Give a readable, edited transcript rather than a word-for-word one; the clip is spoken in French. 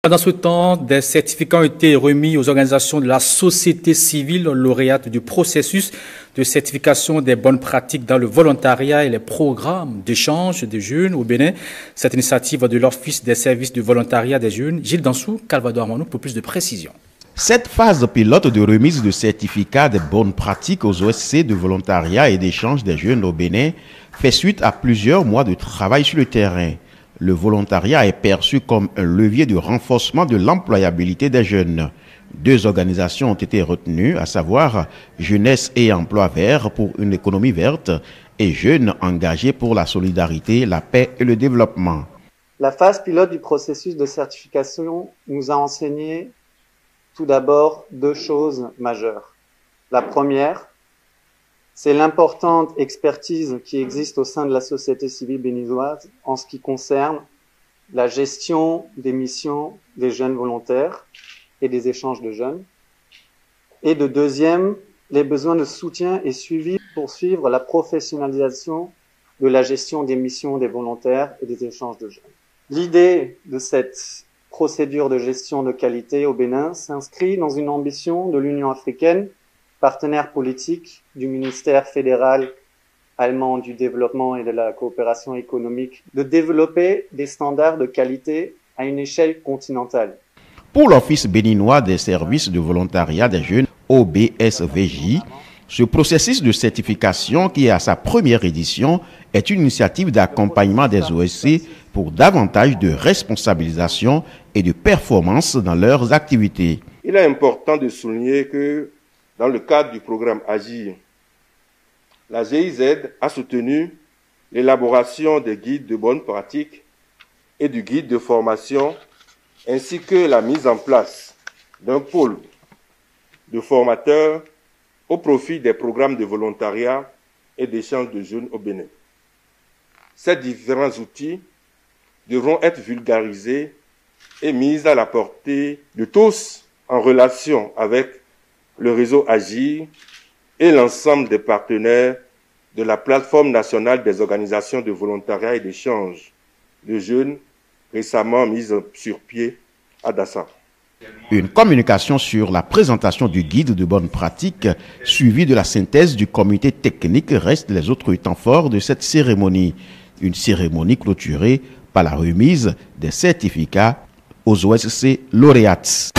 Pendant ce temps, des certificats ont été remis aux organisations de la société civile lauréates du processus de certification des bonnes pratiques dans le volontariat et les programmes d'échange des jeunes au Bénin. Cette initiative de l'Office des services de volontariat des jeunes. Gilles Dansou, Calvador Armano pour plus de précisions. Cette phase pilote de remise de certificats des bonnes pratiques aux OSC de volontariat et d'échange des jeunes au Bénin fait suite à plusieurs mois de travail sur le terrain. Le volontariat est perçu comme un levier de renforcement de l'employabilité des jeunes. Deux organisations ont été retenues, à savoir Jeunesse et Emploi Vert pour une économie verte et Jeunes engagés pour la solidarité, la paix et le développement. La phase pilote du processus de certification nous a enseigné tout d'abord deux choses majeures. La première, c'est l'importante expertise qui existe au sein de la société civile béninoise en ce qui concerne la gestion des missions des jeunes volontaires et des échanges de jeunes. Et de deuxième, les besoins de soutien et suivi pour suivre la professionnalisation de la gestion des missions des volontaires et des échanges de jeunes. L'idée de cette procédure de gestion de qualité au Bénin s'inscrit dans une ambition de l'Union africaine, partenaire politique du ministère fédéral allemand du développement et de la coopération économique, de développer des standards de qualité à une échelle continentale. Pour l'Office béninois des services de volontariat des jeunes, OBSVJ, ce processus de certification qui est à sa première édition est une initiative d'accompagnement des OSC pour davantage de responsabilisation et de performance dans leurs activités. Il est important de souligner que dans le cadre du programme Agir, la GIZ a soutenu l'élaboration des guides de bonnes pratiques et du guide de formation, ainsi que la mise en place d'un pôle de formateurs au profit des programmes de volontariat et d'échange de jeunes au Bénin. Ces différents outils devront être vulgarisés et mis à la portée de tous en relation avec le réseau Agir et l'ensemble des partenaires de la plateforme nationale des organisations de volontariat et d'échange de jeunes récemment mise sur pied à Dassa. Une communication sur la présentation du guide de bonnes pratiques suivie de la synthèse du comité technique reste les autres temps forts de cette cérémonie. Une cérémonie clôturée par la remise des certificats aux OSC lauréates.